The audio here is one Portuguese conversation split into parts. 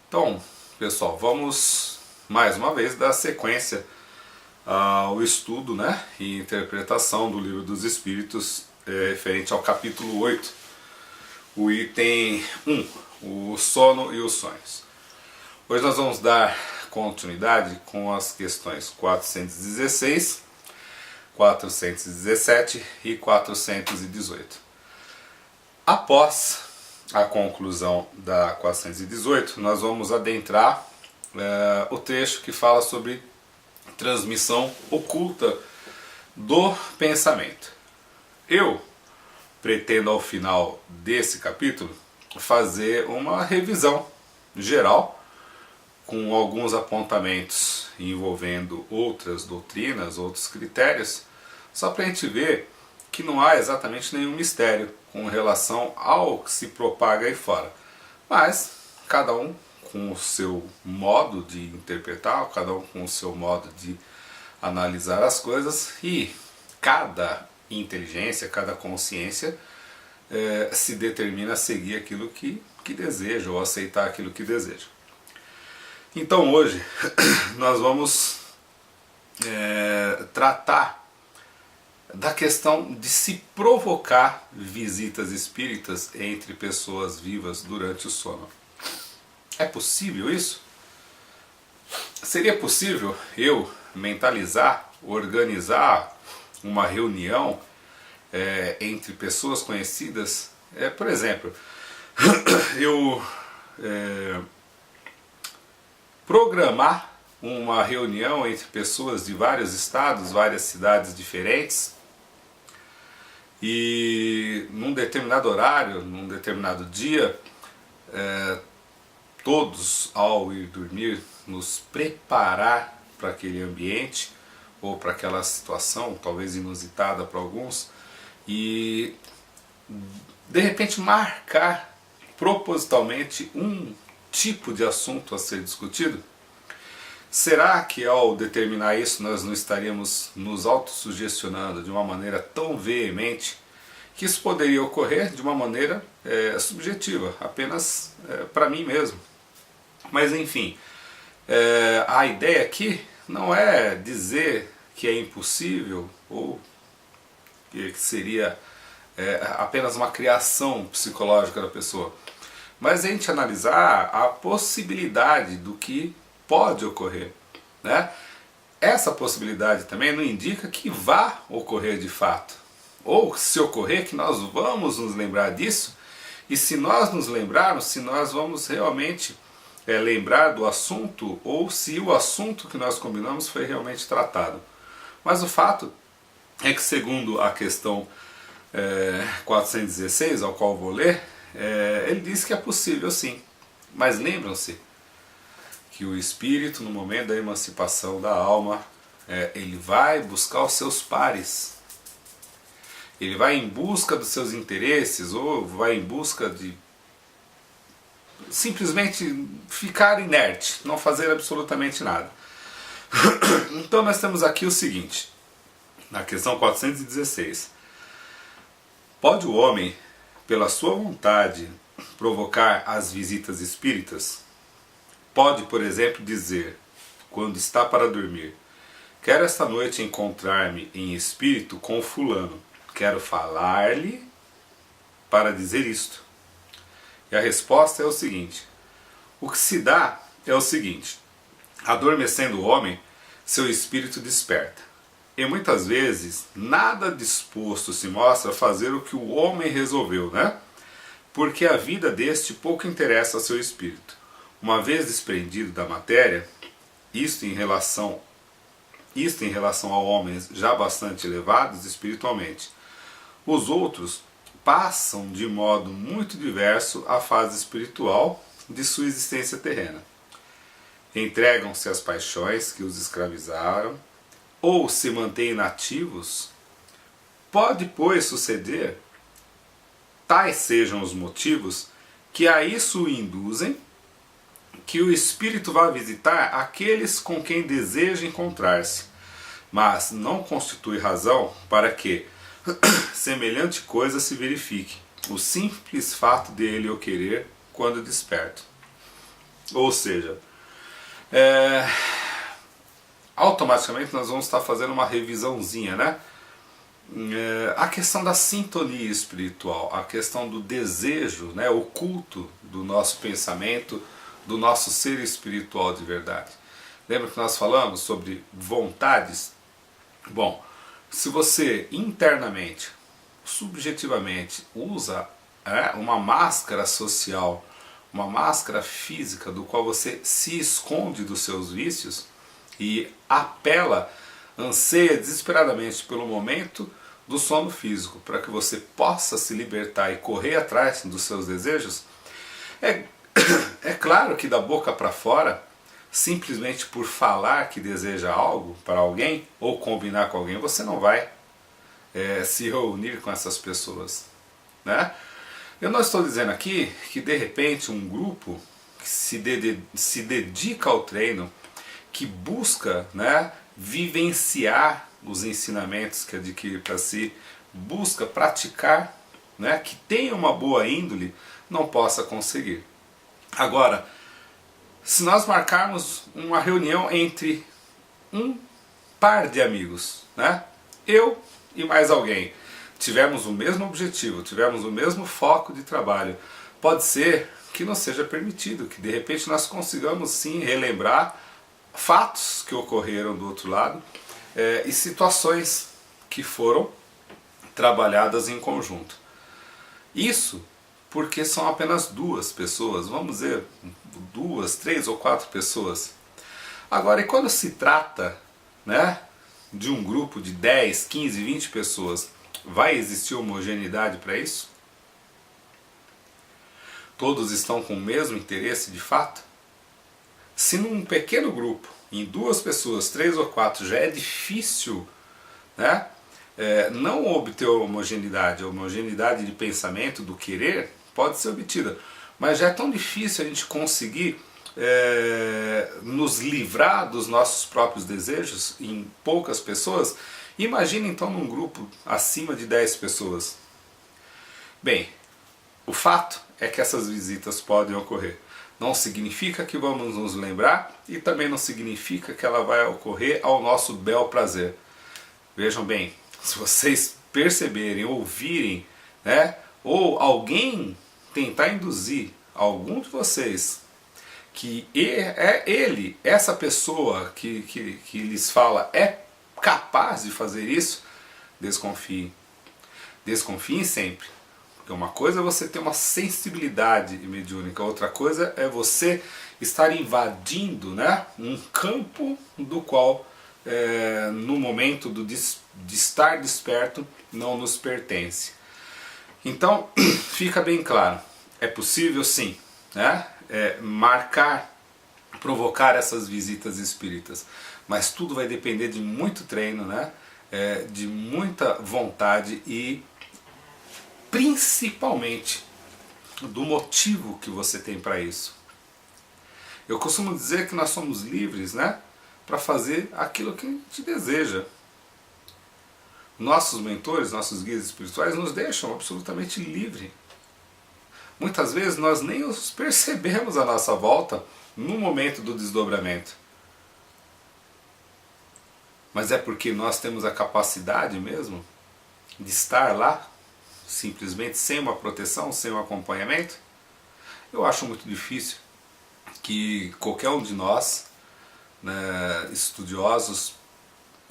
Então, pessoal, vamos mais uma vez dar sequência ao estudo, e interpretação do Livro dos Espíritos referente ao capítulo 8, o item 1, o sono e os sonhos. Hoje nós vamos dar continuidade com as questões 416, 417 e 418. Após a conclusão da 418, nós vamos adentrar o trecho que fala sobre transmissão oculta do pensamento. Eu pretendo, ao final desse capítulo, fazer uma revisão geral com alguns apontamentos envolvendo outras doutrinas, outros critérios, só para a gente ver que não há exatamente nenhum mistério com relação ao que se propaga aí fora. Mas cada um com o seu modo de interpretar, cada um com o seu modo de analisar as coisas, e cada inteligência, cada consciência se determina a seguir aquilo que deseja ou aceitar aquilo que deseja. Então hoje nós vamos tratar da questão de se provocar visitas espíritas entre pessoas vivas durante o sono. É possível isso? Seria possível eu mentalizar, organizar uma reunião entre pessoas conhecidas? Por exemplo, eu programar uma reunião entre pessoas de vários estados, várias cidades diferentes, e num determinado horário, num determinado dia, todos, ao ir dormir, nos preparar para aquele ambiente ou para aquela situação, talvez inusitada para alguns, e de repente marcar propositalmente um tipo de assunto a ser discutido? Será que ao determinar isso nós não estaríamos nos autossugestionando de uma maneira tão veemente que isso poderia ocorrer de uma maneira subjetiva, apenas para mim mesmo? Mas enfim, a ideia aqui não é dizer que é impossível ou que seria apenas uma criação psicológica da pessoa, mas a gente analisar a possibilidade do que pode ocorrer, Essa possibilidade também não indica que vá ocorrer de fato, ou se ocorrer que nós vamos nos lembrar disso, e se nós nos lembrarmos, se nós vamos realmente lembrar do assunto, ou se o assunto que nós combinamos foi realmente tratado. Mas o fato é que, segundo a questão 416, ao qual vou ler, ele diz que é possível sim, mas lembram-se que o espírito, no momento da emancipação da alma, ele vai buscar os seus pares, ele vai em busca dos seus interesses, ou vai em busca de simplesmente ficar inerte, não fazer absolutamente nada. Então nós temos aqui o seguinte, na questão 416: pode o homem, pela sua vontade, provocar as visitas espíritas? Pode, por exemplo, dizer, quando está para dormir: quero esta noite encontrar-me em espírito com fulano, quero falar-lhe para dizer isto. E a resposta é o seguinte: o que se dá é o seguinte: adormecendo o homem, seu espírito desperta, e muitas vezes nada disposto se mostra a fazer o que o homem resolveu, porque a vida deste pouco interessa ao seu espírito. Uma vez desprendido da matéria, isto em relação a homens já bastante elevados espiritualmente, os outros passam de modo muito diverso a fase espiritual de sua existência terrena. Entregam-se às paixões que os escravizaram, ou se mantêm inativos. Pode, pois, suceder, tais sejam os motivos que a isso o induzem, que o espírito vá visitar aqueles com quem deseja encontrar-se, mas não constitui razão para que semelhante coisa se verifique, o simples fato dele o querer quando desperto. Ou seja, automaticamente nós vamos estar fazendo uma revisãozinha, né? A questão da sintonia espiritual, a questão do desejo, né, oculto do nosso pensamento, do nosso ser espiritual de verdade. Lembra que nós falamos sobre vontades? Bom, se você internamente, subjetivamente, usa uma máscara social, uma máscara física do qual você se esconde dos seus vícios e apela, anseia desesperadamente pelo momento do sono físico, para que você possa se libertar e correr atrás dos seus desejos, é claro que da boca para fora, simplesmente por falar que deseja algo para alguém ou combinar com alguém, você não vai se reunir com essas pessoas, né? Eu não estou dizendo aqui que de repente um grupo que se dedica ao treino, que busca, né, vivenciar os ensinamentos que adquire para si, busca praticar, né, que tenha uma boa índole, não possa conseguir. Agora, se nós marcarmos uma reunião entre um par de amigos, né, eu e mais alguém, tivemos o mesmo objetivo, tivemos o mesmo foco de trabalho, pode ser que não seja permitido, que de repente nós consigamos sim relembrar fatos que ocorreram do outro lado e situações que foram trabalhadas em conjunto. Isso porque são apenas duas pessoas, vamos dizer, 2, 3 ou 4 pessoas. Agora, e quando se trata, né, de um grupo de 10, 15, 20 pessoas, vai existir homogeneidade para isso? Todos estão com o mesmo interesse de fato? Se num pequeno grupo, em 2 pessoas, 3 ou 4, já é difícil, né, não obter homogeneidade, a homogeneidade de pensamento, do querer, pode ser obtida. Mas já é tão difícil a gente conseguir nos livrar dos nossos próprios desejos em poucas pessoas. Imagine então num grupo acima de 10 pessoas. Bem, o fato é que essas visitas podem ocorrer. Não significa que vamos nos lembrar e também não significa que ela vai ocorrer ao nosso bel prazer. Vejam bem, se vocês perceberem, ouvirem, né, ou alguém tentar induzir algum de vocês que essa pessoa que lhes fala é capaz de fazer isso, desconfiem. Desconfiem sempre. Porque uma coisa é você ter uma sensibilidade mediúnica, outra coisa é você estar invadindo, né, um campo do qual, no momento de estar desperto, não nos pertence. Então, fica bem claro, é possível sim, né, marcar, provocar essas visitas espíritas, mas tudo vai depender de muito treino, né, de muita vontade e principalmente do motivo que você tem para isso. Eu costumo dizer que nós somos livres, né, para fazer aquilo que a gente deseja. Nossos mentores, nossos guias espirituais nos deixam absolutamente livre. Muitas vezes nós nem os percebemos à nossa volta no momento do desdobramento. Mas é porque nós temos a capacidade mesmo de estar lá, simplesmente sem uma proteção, sem um acompanhamento. Eu acho muito difícil que qualquer um de nós, né, estudiosos,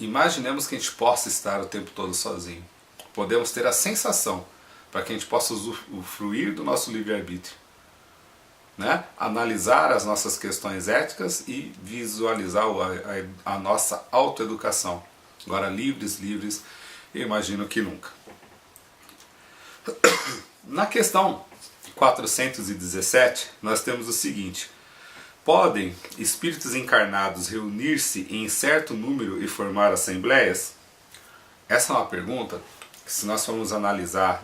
imaginemos que a gente possa estar o tempo todo sozinho. Podemos ter a sensação para que a gente possa usufruir do nosso livre-arbítrio, né? Analisar as nossas questões éticas e visualizar a nossa autoeducação. Agora, livres, eu imagino que nunca. Na questão 417, nós temos o seguinte: podem espíritos encarnados reunir-se em certo número e formar assembleias? Essa é uma pergunta que, se nós formos analisar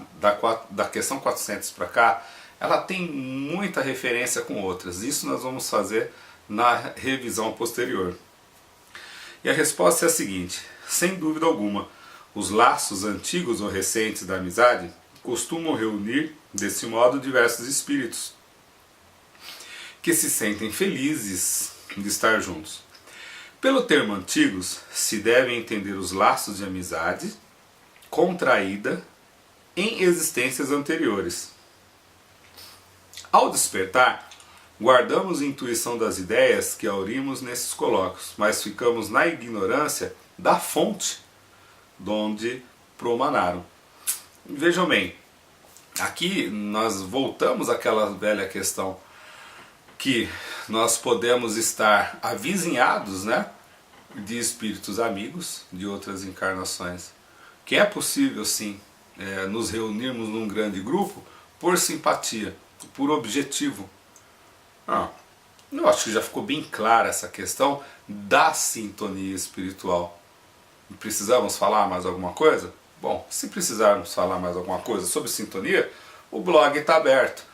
da questão 400 para cá, ela tem muita referência com outras. Isso nós vamos fazer na revisão posterior. E a resposta é a seguinte: sem dúvida alguma, os laços antigos ou recentes da amizade costumam reunir desse modo diversos espíritos. que se sentem felizes de estar juntos. Pelo termo antigos, se devem entender os laços de amizade contraída em existências anteriores. Ao despertar, guardamos a intuição das ideias que aurimos nesses colóquios, mas ficamos na ignorância da fonte de onde promanaram. Vejam bem, aqui nós voltamos àquela velha questão que nós podemos estar avizinhados, né, de espíritos amigos de outras encarnações. Que é possível sim nos reunirmos num grande grupo por simpatia, por objetivo. Eu acho que já ficou bem clara essa questão da sintonia espiritual. Precisamos falar mais alguma coisa? Bom, se precisarmos falar mais alguma coisa sobre sintonia, o blog está aberto.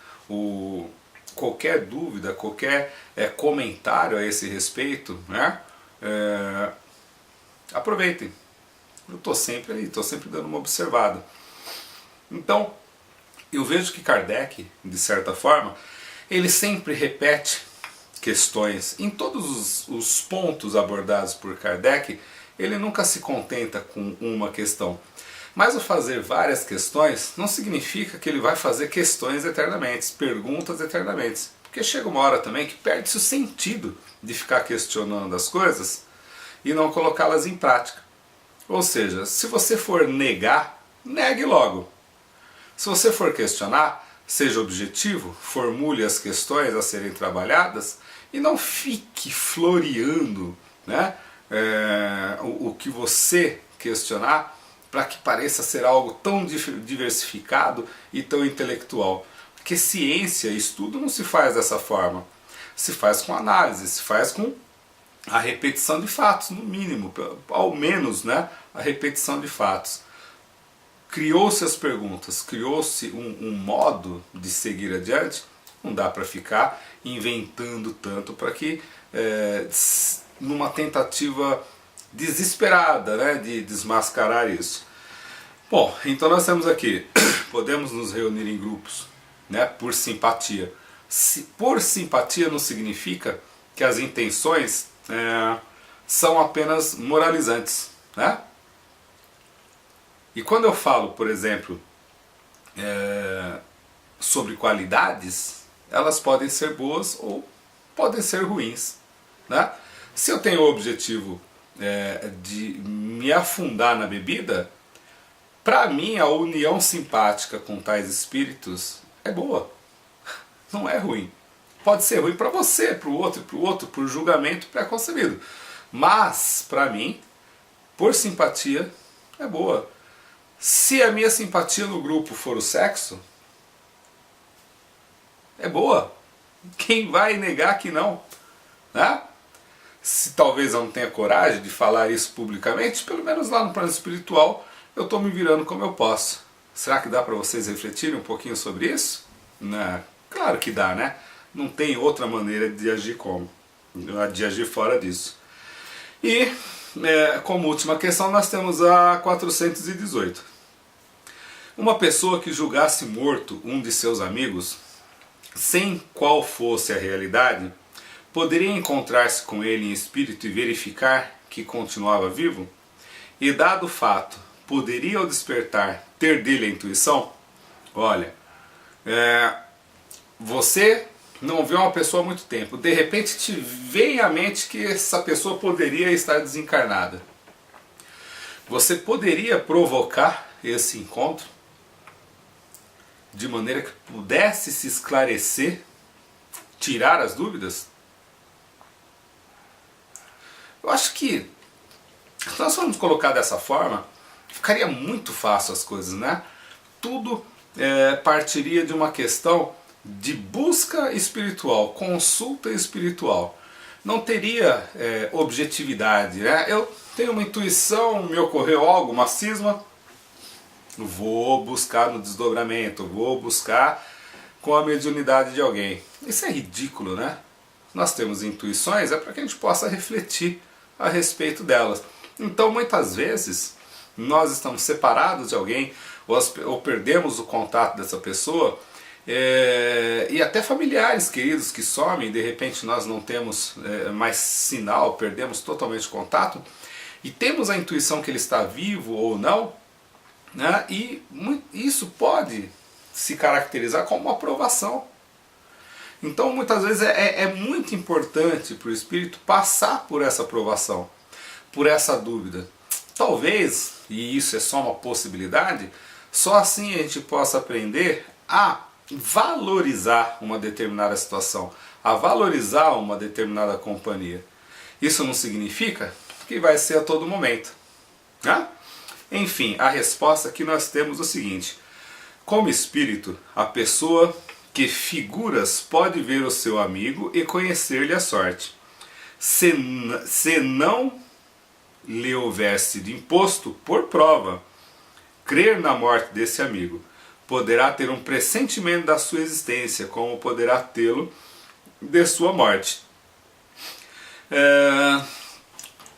Qualquer dúvida, qualquer comentário a esse respeito, né? Aproveitem. Eu estou sempre aí, estou sempre dando uma observada. Então, eu vejo que Kardec, de certa forma, ele sempre repete questões. Em todos os pontos abordados por Kardec, ele nunca se contenta com uma questão. Mas o fazer várias questões não significa que ele vai fazer questões eternamente, perguntas eternamente. Porque chega uma hora também que perde-se o sentido de ficar questionando as coisas e não colocá-las em prática. Ou seja, se você for negar, negue logo. Se você for questionar, seja objetivo, formule as questões a serem trabalhadas e não fique floreando, né, o que você questionar para que pareça ser algo tão diversificado e tão intelectual. Porque ciência, estudo não se faz dessa forma. Se faz com análise, se faz com a repetição de fatos, no mínimo, ao menos, né, a repetição de fatos. Criou-se as perguntas, criou-se um modo de seguir adiante, não dá para ficar inventando tanto para que, numa tentativa desesperada, né, de desmascarar isso. Bom, então nós temos aqui, podemos nos reunir em grupos, né, por simpatia. Por simpatia não significa que as intenções são apenas moralizantes, né? E quando eu falo, por exemplo, sobre qualidades, elas podem ser boas ou podem ser ruins, né? Se eu tenho o objetivo de me afundar na bebida, para mim a união simpática com tais espíritos é boa, não é ruim. Pode ser ruim para você, para o outro, por julgamento pré-concebido. Mas, para mim, por simpatia, é boa. Se a minha simpatia no grupo for o sexo, é boa. Quem vai negar que não? Né? Se talvez eu não tenha coragem de falar isso publicamente, pelo menos lá no plano espiritual, eu estou me virando como eu posso. Será que dá para vocês refletirem um pouquinho sobre isso? Não, claro que dá, né? Não tem outra maneira de agir de agir fora disso. E, como última questão, nós temos a 418. Uma pessoa que julgasse morto um de seus amigos, sem qual fosse a realidade, poderia encontrar-se com ele em espírito e verificar que continuava vivo? E dado o fato, poderia ao despertar ter dele a intuição? Olha, você não vê uma pessoa há muito tempo, de repente te vem à mente que essa pessoa poderia estar desencarnada. Você poderia provocar esse encontro de maneira que pudesse se esclarecer, tirar as dúvidas? Eu acho que, se nós formos colocar dessa forma, ficaria muito fácil as coisas, né? Tudo partiria de uma questão de busca espiritual, consulta espiritual. Não teria objetividade, né? Eu tenho uma intuição, me ocorreu algo, uma cisma, vou buscar no desdobramento, vou buscar com a mediunidade de alguém. Isso é ridículo, né? Nós temos intuições, é para que a gente possa refletir a respeito delas. Então, muitas vezes, nós estamos separados de alguém ou perdemos o contato dessa pessoa E até familiares queridos que somem, de repente nós não temos mais sinal, perdemos totalmente contato, e temos a intuição que ele está vivo ou não, né? E isso pode se caracterizar como uma aprovação. Então muitas vezes é muito importante para o espírito passar por essa aprovação, por essa dúvida. Talvez, e isso é só uma possibilidade, só assim a gente possa aprender a valorizar uma determinada situação, a valorizar uma determinada companhia. Isso não significa que vai ser a todo momento, né? Enfim, a resposta que nós temos é o seguinte: como espírito, a pessoa que figuras pode ver o seu amigo e conhecer-lhe a sorte. Se não lhe houver sido imposto por prova crer na morte desse amigo, poderá ter um pressentimento da sua existência, como poderá tê-lo de sua morte.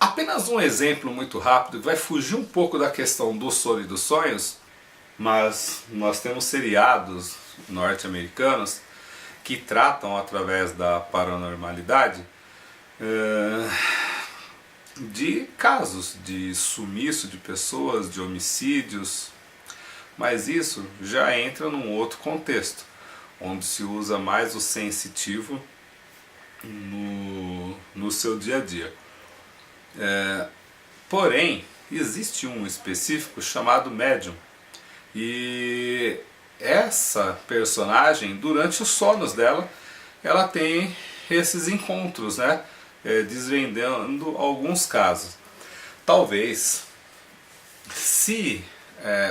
Apenas um exemplo muito rápido, que vai fugir um pouco da questão do sono e dos sonhos, mas nós temos seriados norte-americanos que tratam, através da paranormalidade, de casos de sumiço de pessoas, de homicídios, mas isso já entra num outro contexto, onde se usa mais o sensitivo no seu dia a dia. Porém, existe um específico chamado médium, e essa personagem, durante os sonos dela, ela tem esses encontros, né? Desvendando alguns casos. Talvez, se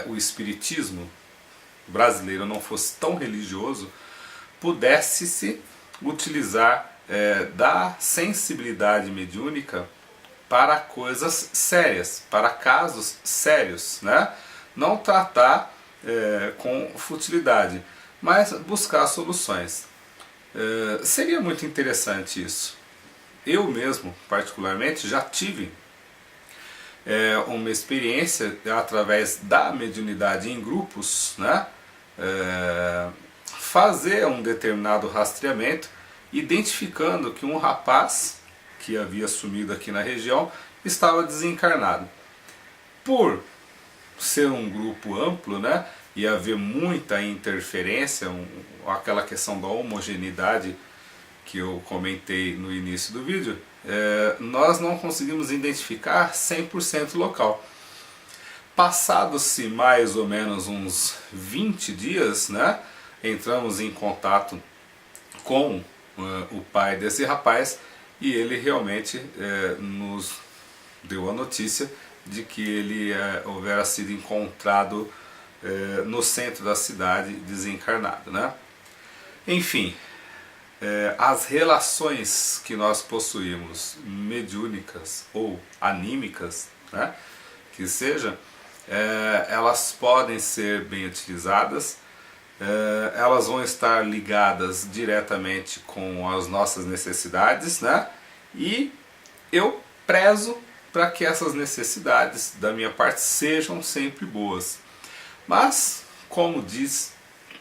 o espiritismo brasileiro não fosse tão religioso, pudesse-se utilizar da sensibilidade mediúnica para coisas sérias, para casos sérios, né? Não tratar com futilidade, mas buscar soluções. Seria muito interessante isso. Eu mesmo, particularmente, já tive uma experiência através da mediunidade em grupos, né? Fazer um determinado rastreamento, identificando que um rapaz que havia sumido aqui na região estava desencarnado. Por ser um grupo amplo, né, e haver muita interferência, aquela questão da homogeneidade que eu comentei no início do vídeo, nós não conseguimos identificar 100% local. Passados-se mais ou menos uns 20 dias, né, entramos em contato com o pai desse rapaz, e ele realmente nos deu a notícia de que ele houvera sido encontrado no centro da cidade, desencarnado, né? Enfim, as relações que nós possuímos, mediúnicas ou anímicas, né, que seja, elas podem ser bem utilizadas, elas vão estar ligadas diretamente com as nossas necessidades, né? E eu prezo para que essas necessidades da minha parte sejam sempre boas. Mas, como diz,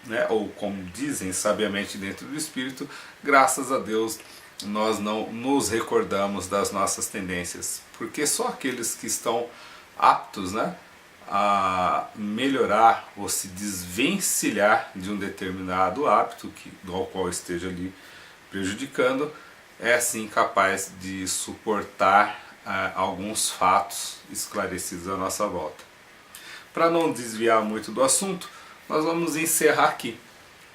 né, ou como dizem sabiamente dentro do espírito, graças a Deus nós não nos recordamos das nossas tendências, porque só aqueles que estão aptos, né, a melhorar ou se desvencilhar de um determinado hábito ao qual esteja ali prejudicando, é sim capaz de suportar alguns fatos esclarecidos à nossa volta. Para não desviar muito do assunto, nós vamos encerrar aqui,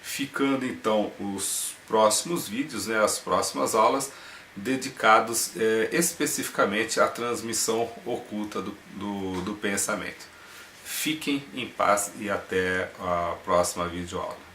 ficando então os próximos vídeos, né, as próximas aulas, dedicados especificamente à transmissão oculta do pensamento. Fiquem em paz e até a próxima videoaula.